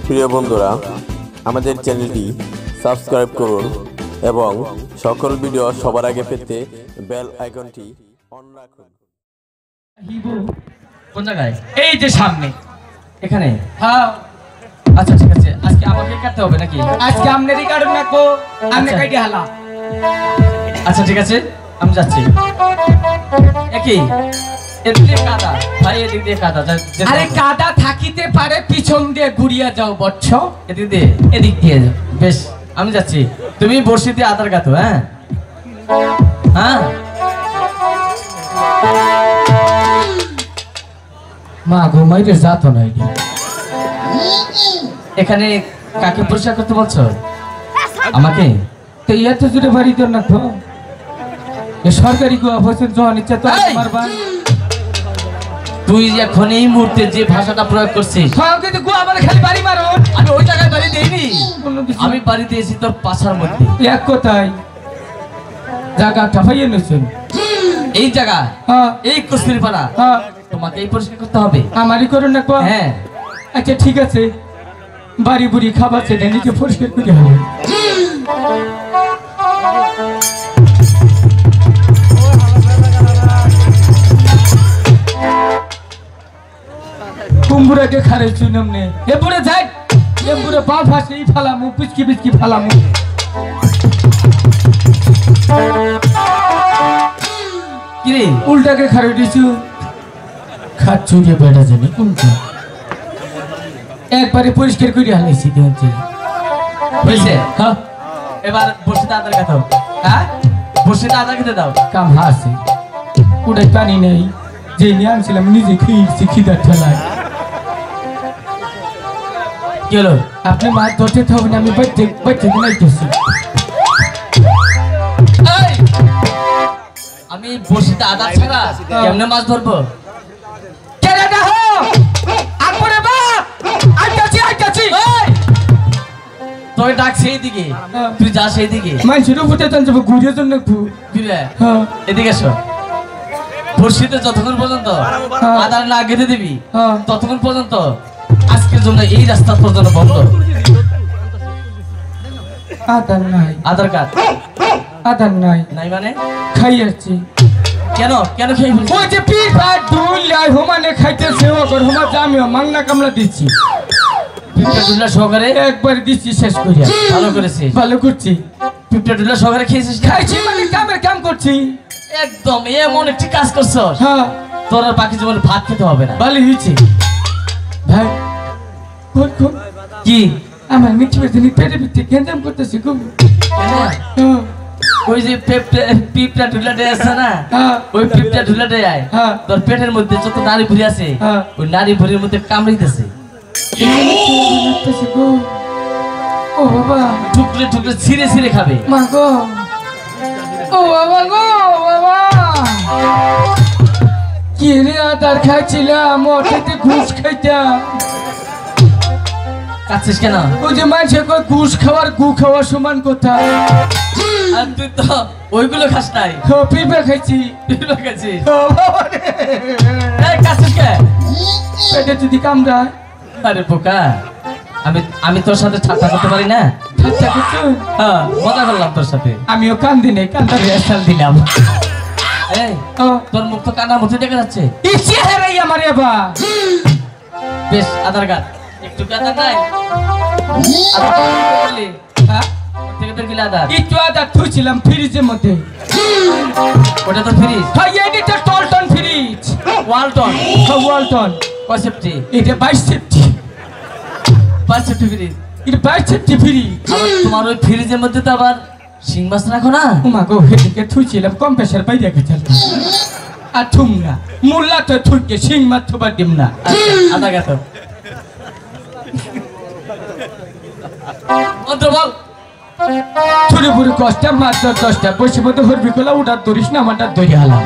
প্রিয় বন্ধুরা, আমাদের চ্যানেলটি সাবস্ক্রাইব করুন এবং সকল ভিডিও সবার আগে পেতে বেল আইকনটি অন রাখুন। কোন জায়গায়? এই যে সামনে এখানে। হ্যাঁ আচ্ছা ঠিক আছে, আজকে আমাকে কাটতে হবে নাকি? আজকে আমনেরই কাটুন নাকো, আমনে কাইটে হালা। আচ্ছা ঠিক আছে, আমি যাচ্ছি। একই এদিকে কাদা ভাই, এদিক দিয়ে কাদা। আরে কাদা থাকিতে পারে, পিছন দিয়ে ঘুরিয়া যাও বচ্চ। এদিক দিয়ে যাও। বেশ, আমি যাচ্ছি। তুমি বর্ষিতে আদার গাতো। হ্যাঁ হ্যাঁ মা ঘুমাইতে যাত নাই। এখানে কাকে পরিষ্কার করতে বলছো? আমাকে? তো ইয়া তো জুড়ে বাড়ি তো না তো, সরকারি গো অবশ্যই যখন ইচ্ছা তো মারবা। তুই এখন এই মুহূর্তে যে ভাষাটা প্রয়োগ করছিস, কিন্তু গো আমার খালি বাড়ি মারো। আমি ওই জায়গায় বাড়ি দেইনি, আমি বাড়ি দিয়েছি তোর পাছার মধ্যে। এক কথায় জায়গাটা হইয়ে নিছেন এই জায়গা, হ্যাঁ এই কুসমির পাড়া, হ্যাঁ তোমাকে এই পরিষ্কার করতে হবে। আমারই করুন না। হ্যাঁ আচ্ছা ঠিক আছে, বাড়ি বুড়ি খাবার সেটা নিজে পরিষ্কার করে হবে। কুম্বুরাকে খারেছি নামনে এপুরে যাই, এপুরে পা ফাঁসে এই ফালামু, পিচকি পিচকি ফালামু। কিরে উল্টাকে খারে দিছু, খাচ্ছু যে বেড়া জানি কোনটা। একবারে পরিষ্কার করে হালাইছি দেখছি। হয়েছে? হ্যাঁ এবার বসিতে আদার গাতো। হ্যাঁ বসিতে আদার খেতে দাও। কাম হাসে উড়াই পানি নেই, যে নিয়ে আনছিলাম নিজে খেয়েছি খিদার ঠেলায়। কি হলো? আপনি মাছ ধরতে থাকবেন, আমি বাইতে নাইতেছি। আমি বসিতে আদার ছাড়া কেমনে মাছ ধরবো? কেডা হো আপরে বাপ, আইতাছি আইতাছি। তোকে ডাকছে এইদিকে, তুই যাস এইদিকে। মানুষের উপরে চাল যাবো ঘুরিয়ে জন্য একটু। কি রে, হ্যাঁ এদিকে এসো। বসিতে যতক্ষণ পর্যন্ত আদার না গেঁথে দিবি, হ্যাঁ ততক্ষণ পর্যন্ত আজকের জন্য এই রাস্তা পর্যন্ত বন্ধ। আদার নাই, আধার কার্ড আদার নাই। নাই মানে? খাইয়াছি। কেন কেন খেয়ে ফেলছিস? ওই যে পীর ভাই দুল লাই হোমানে খাইতেছে, ওগর হোমা জামিও মাংনা কামলা দিচ্ছি। পিঁপড়া ডুলা সহকারে একবার দিচ্ছি শেষ করিয়া। ভালো করেছিস, ভালো করছি। পিঁপড়া ডুলা সহকারে খেয়েছিস? খাইছি মানে কামের কাম করছি। একদম এমন একটি কাজ করছস, হ্যাঁ তোর আর বাকি জীবনে ভাত খেতে হবে না। ভালো হয়েছে ভাই। কোন কোন কি আমার মিঠি বেদিনী পেটে পিঠে গেঞ্জাম করতেছি খুব। হ্যাঁ, হ্যাঁ ওই যে পিঁপড়া ডুলাটে আছে না, হ্যাঁ ওই পিঁপড়া ডুলাটে আয় হ্যাঁ তোর পেটের মধ্যে যত নারী ভুঁড়ি আছে, হ্যাঁ। ওই নারী ভুঁড়ির মধ্যে কামড়াইতেছে। ও বাবা, ঠুকলে ঠুকলে ছিঁড়ে ছিঁড়ে খাবে। মা গো, ও বাবা গো বাবা। কি রে আদার খাইছিলাম, ওটাতে ঘুষ খাইতাম। কাচ্ছিস কেন? ওই যে মানুষে কয় ঘুষ খাওয়ার গু খাওয়ার সমান কথা। আর তুই তো ওইগুলো খাস নাই, পিঁপড়া খাইছি। পিঁপড়া খাচ্ছিস। ও বাবা রে, এই কাচ্ছিস কে? পেটে যদি কামড়ায়। আরে বোকা, আমি তোর সাথে ঠাট্টা করতে পারি না? ঠাট্টা করছো? হ্যাঁ, মজা করলাম তোর সাথে। আমিও কান্দি নেই, কান্দা রেস্টাল দিলাম। এই ও তোর মুখ তো কান্নার মধ্যে দেখা যাচ্ছে। ইচ্ছে হারাই আমার এবা। বেশ, আধার কার্ড একটু আধার নাই? হ্যাঁ থেকে তোর গেলে আধার, একটু আদা থুইছিলাম ফ্রিজের মধ্যে। ওটা তো ফ্রিজ। ভাই এইটা টলটন ফ্রিজ, ওয়ালটন। ওয়ালটন। কনসেপ্টি এটা 22 সেফটি, 5 ফ্রিজ। এটা 22 সেফটি ফ্রিজ। আবার তোমার ওই ফ্রিজের মধ্যে তো আবার শিং মাছ রাখো না? ওমা গো, হেদিকে থুইছিলাম কম্প্রেসার বাইরে গেছিল। আর থুম না, মুল্লা তো থুইকে সিং মাছ থুবার দিম না। আধা গেত মন্ত্র বল। ছুরি বুড়ি কষ্টা মাছ 10টা বসে মতো হরবি কলা উঠার ধরিস না, আমারটা ধরে হালাম।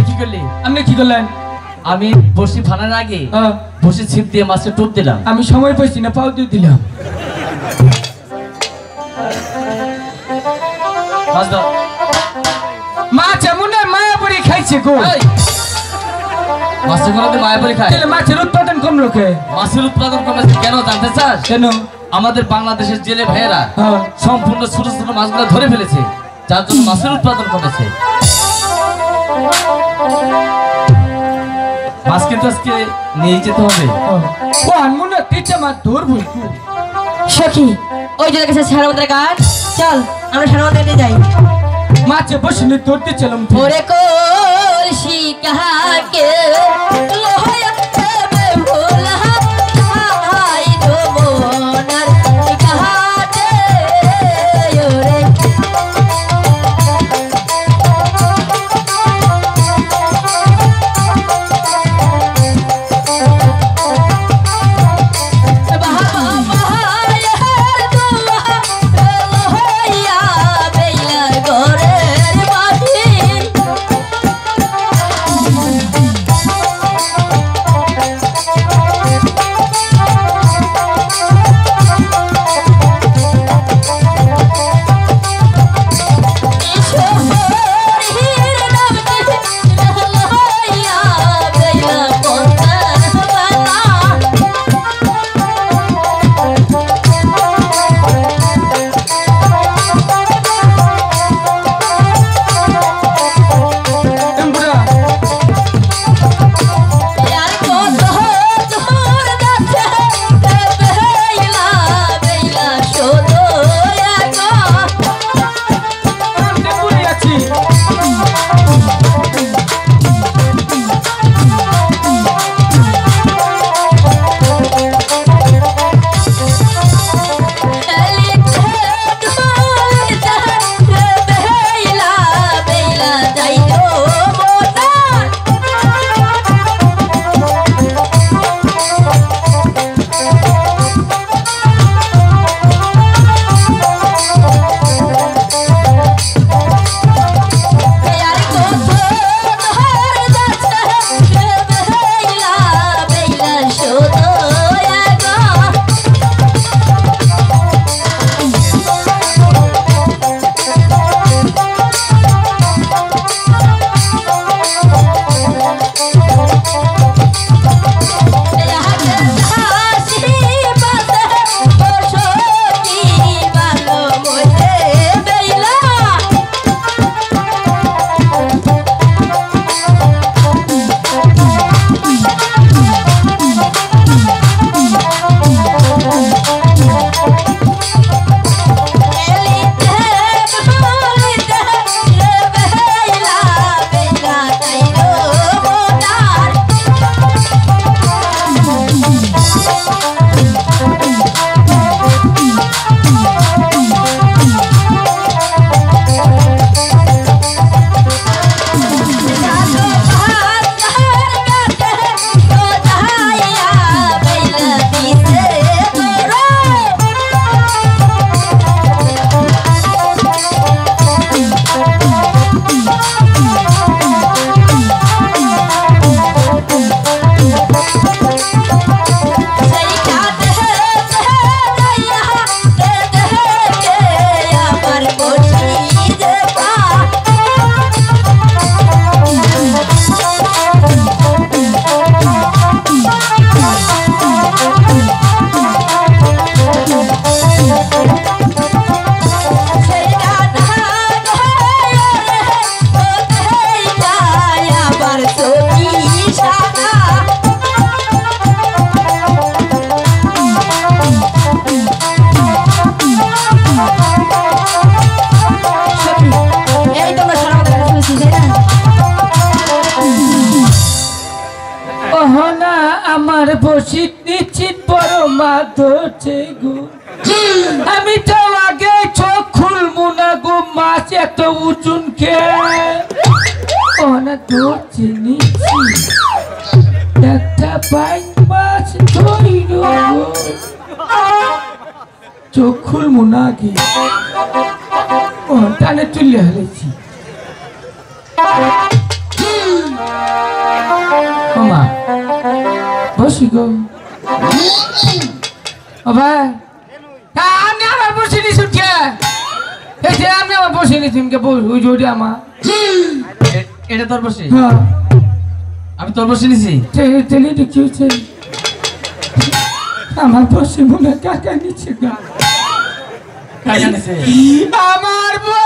কি করলি? আপনি কি করলেন? আমি বসি ফানার আগে হ্যাঁ, বসে ছিপ দিয়ে মাছে টোপ দিলাম। আমি সময় পাইছি না, পাও দিয়ে দিলাম। মাছ দাও। মাছ এমন মায়া পড়ে খাইছে গো। মাছের গলাতে মায়া পরি খায়। তাহলে মাছের উৎপাদন কম রোকে। মাছের উৎপাদন কমেছে কেন জানতে চাস? কেন? আমাদের বাংলাদেশের জেলে ভাইয়েরা হ্যাঁ। সম্পূর্ণ ছোট ছোট মাছগুলো ধরে ফেলেছে, যার জন্য মাছের উৎপাদন কমেছে। মাছ কিন্তু আজকে নিয়ে যেতে হবে। ও আনমনে তিনটা মাছ ধরবো। সখী ওই যে দেখেছে সারামন্দির ঘাট, চল আমরা সারামন্দিরে যাই। মাছে বসে ধরতে ছিলাম। ওরে কলসি কাহাকে লোহায়াতে বেহুলা হাই গো মনার কাহাতে ওরে আমার বসিত নিশ্চিত বড় মা ধরছে গো। আমি তো আগে চোখ খুলবো না গো, মাছ এত উঁচুন খেয়ে ওনা ধরছে নিচ্ছি একটা পাই মাছ ধরিল গো। চোখ খুলবো না আগে, ও টানে তুলে হলেছি। মা বসি গো বাবা, আমি আবার বসে নিছি কে? আমি আবার বসে নিছি কে? ওই জোরে আমার এটা তোর বসে? হ্যাঁ আমি তোর বসে নিছি। তেলে কি হচ্ছে? আমার বসে মনে কাকা নিচ্ছে গা। কাজ জানিস? আমার বউ